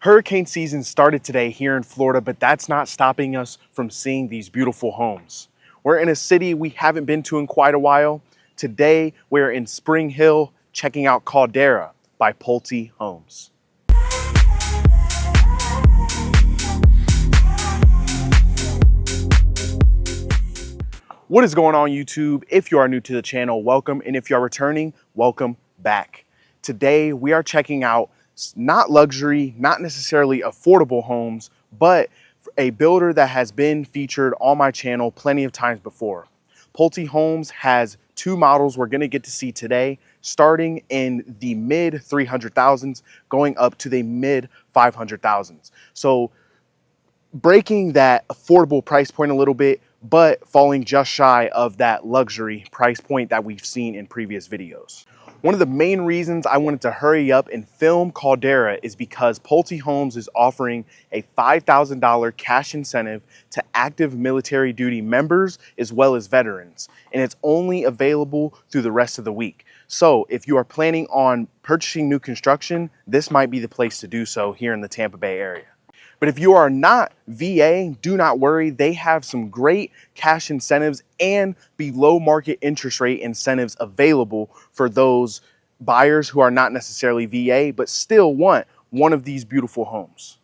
Hurricane season started today here in Florida, but that's not stopping us from seeing these beautiful homes. We're in a city we haven't been to in quite a while. Today, we're in Spring Hill checking out Caldera by Pulte Homes. What is going on, YouTube? If you are new to the channel, welcome. And if you are returning, welcome back. Today, we are checking out not luxury, not necessarily affordable homes, but a builder that has been featured on my channel plenty of times before. Pulte Homes has two models we're going to get to see today, starting in the mid 300,000s, going up to the mid 500,000s. So breaking that affordable price point a little bit, but falling just shy of that luxury price point that we've seen in previous videos. One of the main reasons I wanted to hurry up and film Caldera is because Pulte Homes is offering a $5,000 cash incentive to active military duty members as well as veterans, and it's only available through the rest of the week. So if you are planning on purchasing new construction, this might be the place to do so here in the Tampa Bay area. But if you are not VA, do not worry. They have some great cash incentives and below market interest rate incentives available for those buyers who are not necessarily VA, but still want one of these beautiful homes.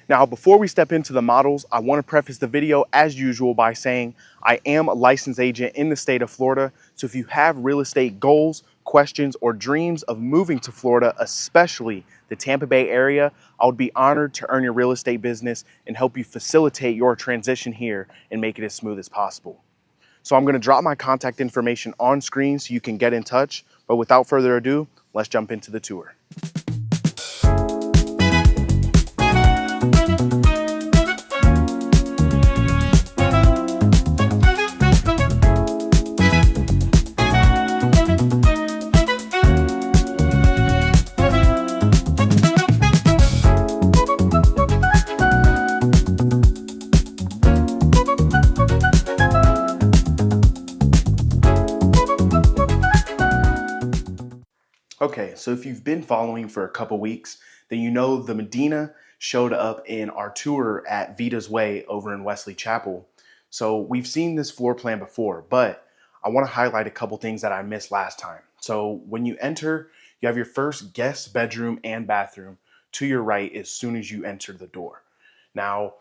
Now, before we step into the models, I want to preface the video as usual by saying I am a licensed agent in the state of Florida. So if you have real estate goals, questions, or dreams of moving to Florida, especially the Tampa Bay area, I would be honored to earn your real estate business and help you facilitate your transition here and make it as smooth as possible. So I'm going to drop my contact information on screen so you can get in touch. But without further ado, let's jump into the tour. Okay, so if you've been following for a couple weeks, then you know the Medina showed up in our tour at Vita's Way over in Wesley Chapel. So we've seen this floor plan before, but I want to highlight a couple things that I missed last time. So when you enter, you have your first guest bedroom and bathroom to your right as soon as you enter the door. Now,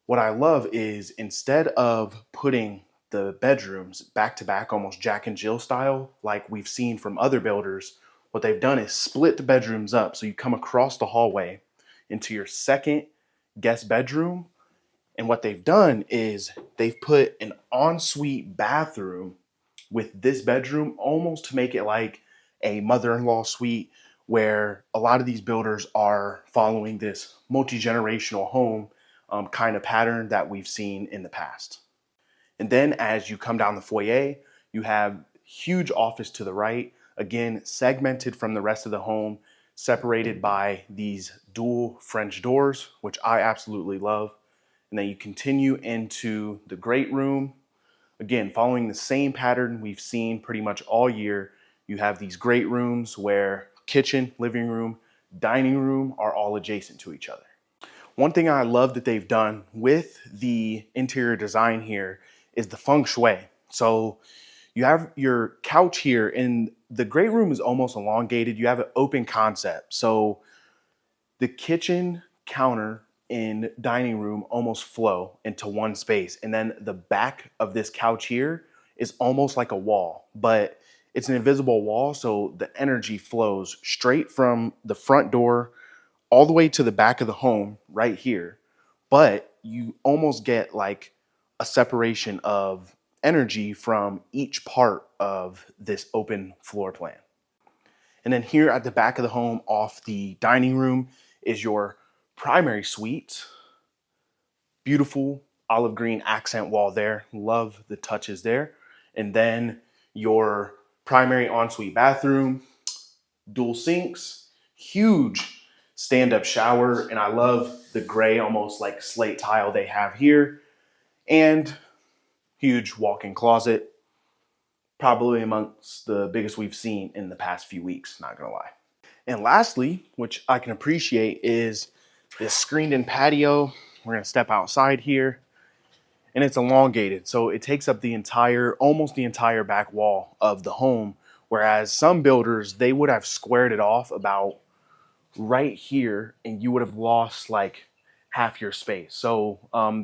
what I love is instead of putting the bedrooms back to back, almost Jack and Jill style, like we've seen from other builders, what they've done is split the bedrooms up. So you come across the hallway into your second guest bedroom. And what they've done is they've put an ensuite bathroom with this bedroom almost to make it like a mother-in-law suite, where a lot of these builders are following this multi-generational home kind of pattern that we've seen in the past. And then as you come down the foyer, you have huge office to the right, again, segmented from the rest of the home, separated by these dual French doors, which I absolutely love. And then you continue into the great room. Again, following the same pattern we've seen pretty much all year. You have these great rooms where kitchen, living room, dining room are all adjacent to each other. One thing I love that they've done with the interior design here is the feng shui. So you have your couch here, and the great room is almost elongated. You have an open concept. So the kitchen, counter, and dining room almost flow into one space. And then the back of this couch here is almost like a wall, but it's an invisible wall. So the energy flows straight from the front door all the way to the back of the home right here. But you almost get like a separation of energy from each part of this open floor plan. And then here at the back of the home off the dining room is your primary suite. Beautiful olive green accent wall there. Love the touches there. And then your primary ensuite bathroom, dual sinks, huge stand-up shower. And I love the gray, almost like slate tile they have here. And huge walk-in closet, probably amongst the biggest we've seen in the past few weeks, not gonna lie. And lastly, which I can appreciate, is this screened in patio. We're gonna step outside here, and it's elongated. So it takes up almost the entire back wall of the home. Whereas some builders, they would have squared it off about right here, and you would have lost like half your space. So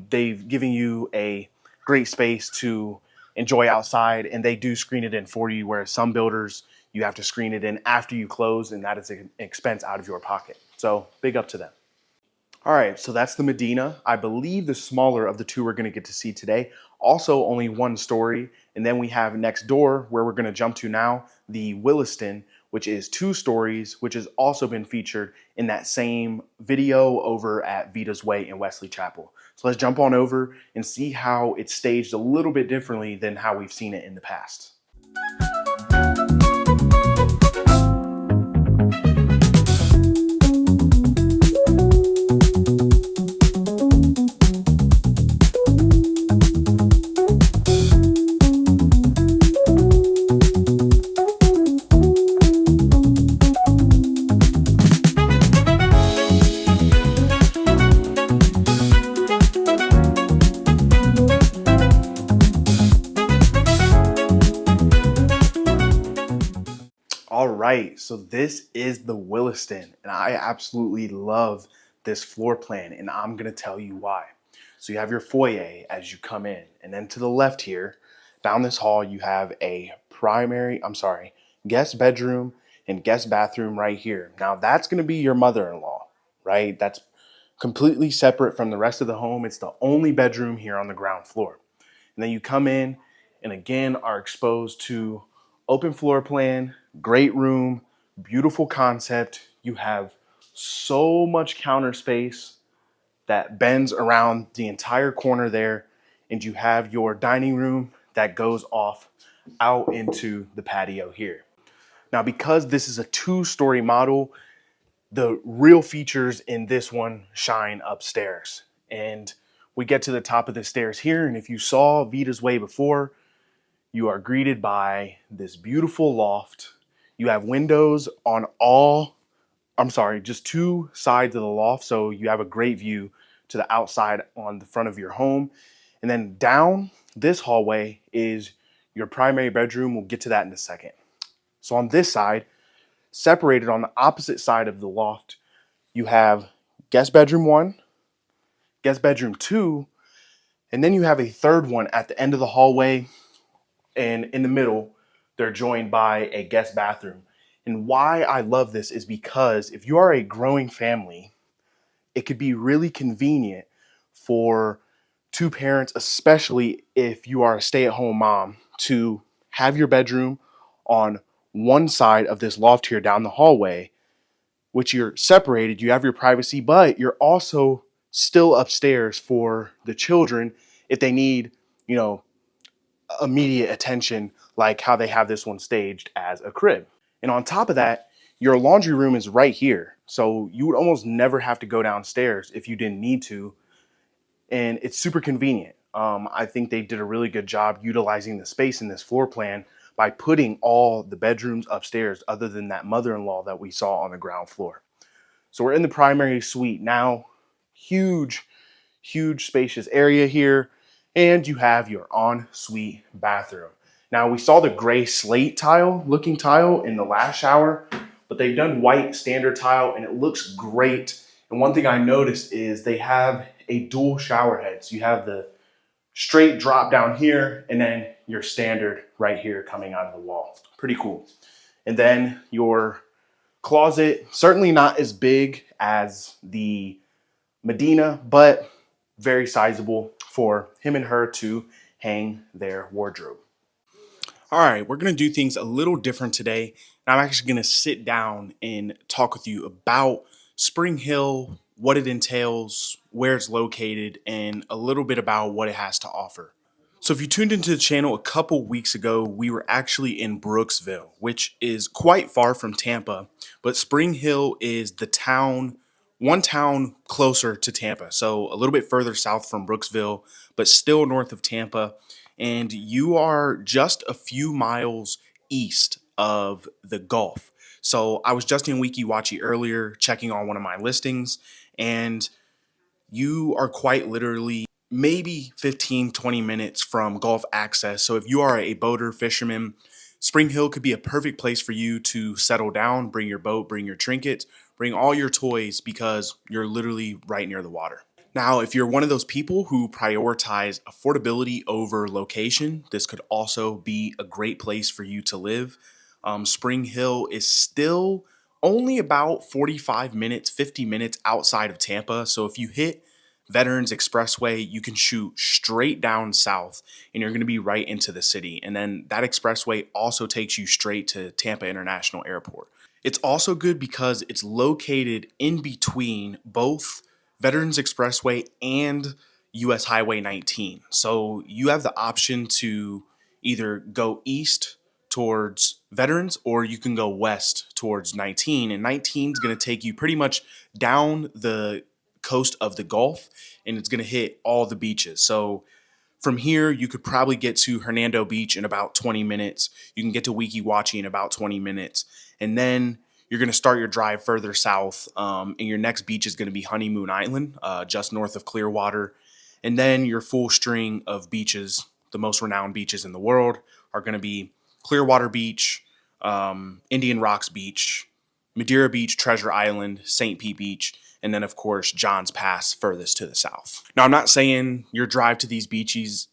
they've given you a great space to enjoy outside, and they do screen it in for you, whereas some builders, you have to screen it in after you close, and that is an expense out of your pocket. So big up to them. All right, so that's the Medina. I believe the smaller of the two we're going to get to see today. Also only one story. And then we have next door, where we're going to jump to now, the Williston, which is 2 stories, which has also been featured in that same video over at Vita's Way in Wesley Chapel. So let's jump on over and see how it's staged a little bit differently than how we've seen it in the past. All right, so this is the Williston, and I absolutely love this floor plan, and I'm gonna tell you why. So you have your foyer as you come in, and then to the left here, down this hall, you have a guest bedroom and guest bathroom right here. Now that's gonna be your mother-in-law, right? That's completely separate from the rest of the home. It's the only bedroom here on the ground floor. And then you come in and again are exposed to open floor plan, great room, beautiful concept. You have so much counter space that bends around the entire corner there. And you have your dining room that goes off out into the patio here. Now, because this is a 2-story model, the real features in this one shine upstairs. And we get to the top of the stairs here, and if you saw Vita's Way before, you are greeted by this beautiful loft. You have windows on just 2 sides of the loft, so you have a great view to the outside on the front of your home. And then down this hallway is your primary bedroom. We'll get to that in a second. So on this side, separated on the opposite side of the loft, you have guest bedroom 1, guest bedroom 2, and then you have a third one at the end of the hallway, and in the middle, they're joined by a guest bathroom. And why I love this is because if you are a growing family, it could be really convenient for 2 parents, especially if you are a stay-at-home mom, to have your bedroom on one side of this loft here down the hallway, which you're separated, you have your privacy, but you're also still upstairs for the children if they need, immediate attention, like how they have this one staged as a crib. And on top of that, your laundry room is right here. So you would almost never have to go downstairs if you didn't need to. And it's super convenient. I think they did a really good job utilizing the space in this floor plan by putting all the bedrooms upstairs other than that mother-in-law that we saw on the ground floor. So we're in the primary suite now. Huge spacious area here. And you have your ensuite bathroom. Now we saw the gray slate looking tile in the last shower, but they've done white standard tile and it looks great. And one thing I noticed is they have a dual shower head. So you have the straight drop down here and then your standard right here coming out of the wall. Pretty cool. And then your closet, certainly not as big as the Medina, but very sizable for him and her to hang their wardrobe. All right, we're going to do things a little different today. I'm actually going to sit down and talk with you about Spring Hill, what it entails, where it's located, and a little bit about what it has to offer. So if you tuned into the channel a couple weeks ago, we were actually in Brooksville, which is quite far from Tampa, but Spring Hill is one town closer to Tampa. So a little bit further south from Brooksville, but still north of Tampa. And you are just a few miles east of the Gulf. So I was just in WikiWatchy earlier checking on one of my listings, and you are quite literally maybe 15-20 minutes from Gulf access. So if you are a boater, fisherman, Spring Hill could be a perfect place for you to settle down, bring your boat, bring your trinkets, bring all your toys, because you're literally right near the water. Now, if you're one of those people who prioritize affordability over location, this could also be a great place for you to live. Spring Hill is still only about 45 minutes, 50 minutes outside of Tampa. So if you hit Veterans Expressway, you can shoot straight down south and you're going to be right into the city. And then that expressway also takes you straight to Tampa International Airport. It's also good because it's located in between both Veterans Expressway and US Highway 19. So you have the option to either go east towards Veterans or you can go west towards 19. And 19 is going to take you pretty much down the coast of the Gulf, and it's going to hit all the beaches. So from here, you could probably get to Hernando Beach in about 20 minutes. You can get to Weeki Wachee in about 20 minutes. And then you're going to start your drive further south. And your next beach is going to be Honeymoon Island, just north of Clearwater. And then your full string of beaches, the most renowned beaches in the world, are going to be Clearwater Beach, Indian Rocks Beach, Madeira Beach, Treasure Island, St. Pete Beach, and then, of course, Johns Pass furthest to the south. Now, I'm not saying your drive to these beaches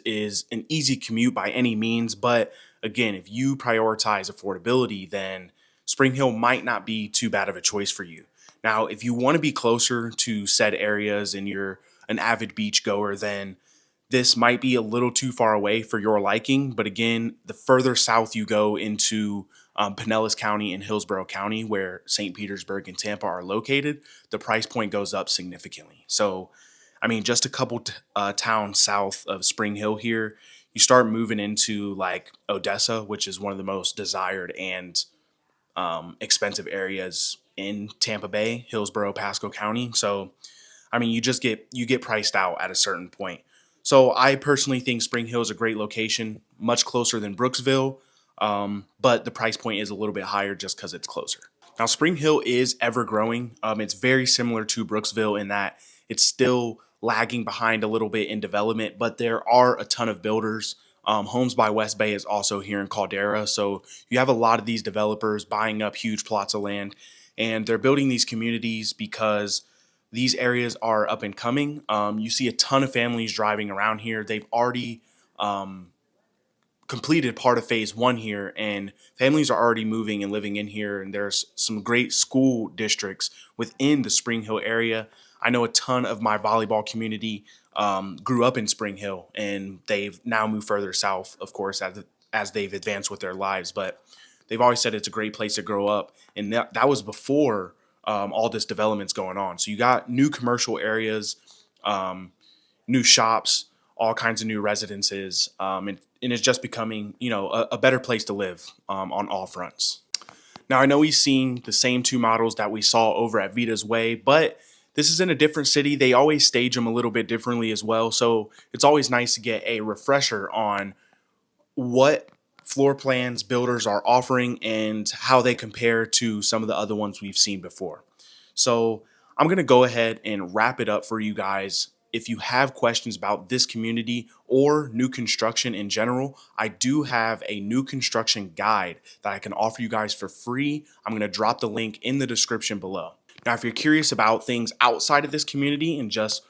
is an easy commute by any means, but again, if you prioritize affordability, then Spring Hill might not be too bad of a choice for you. Now, if you want to be closer to said areas and you're an avid beach goer, then this might be a little too far away for your liking. But again, the further south you go into Pinellas County and Hillsborough County, where St. Petersburg and Tampa are located, the price point goes up significantly. So, I mean, just a couple towns south of Spring Hill here, you start moving into like Odessa, which is one of the most desired and expensive areas in Tampa Bay, Hillsborough, Pasco County. So, I mean, you get priced out at a certain point. So I personally think Spring Hill is a great location, much closer than Brooksville, but the price point is a little bit higher just because it's closer. Now, Spring Hill is ever growing. It's very similar to Brooksville in that it's still lagging behind a little bit in development, but there are a ton of builders. Homes by West Bay is also here in Caldera. So you have a lot of these developers buying up huge plots of land, and they're building these communities because these areas are up and coming. You see a ton of families driving around here. They've already completed part of phase one here, and families are already moving and living in here. And there's some great school districts within the Spring Hill area. I know a ton of my volleyball community grew up in Spring Hill, and they've now moved further south, of course, as they've advanced with their lives. But they've always said it's a great place to grow up, and that was before all this development's going on. So you got new commercial areas, new shops, all kinds of new residences, and it's just becoming, a better place to live on all fronts. Now, I know we've seen the same two models that we saw over at Vita's Way, but this is in a different city. They always stage them a little bit differently as well. So it's always nice to get a refresher on what floor plans builders are offering and how they compare to some of the other ones we've seen before. So I'm going to go ahead and wrap it up for you guys. If you have questions about this community or new construction in general, I do have a new construction guide that I can offer you guys for free. I'm going to drop the link in the description below. Now, if you're curious about things outside of this community and just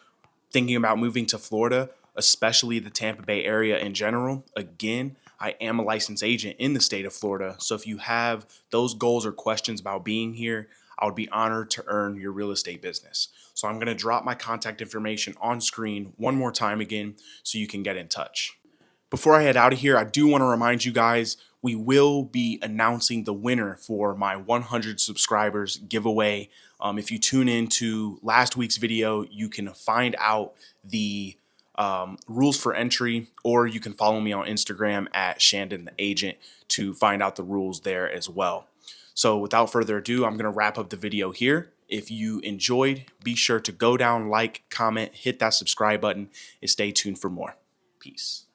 thinking about moving to Florida, especially the Tampa Bay area in general, again, I am a licensed agent in the state of Florida. So if you have those goals or questions about being here, I would be honored to earn your real estate business. So I'm going to drop my contact information on screen one more time again so you can get in touch. Before I head out of here, I do want to remind you guys, we will be announcing the winner for my 100 subscribers giveaway. If you tune in to last week's video, you can find out the rules for entry, or you can follow me on Instagram at Shandon the Agent to find out the rules there as well. So without further ado, I'm going to wrap up the video here. If you enjoyed, be sure to go down, like, comment, hit that subscribe button, and stay tuned for more. Peace.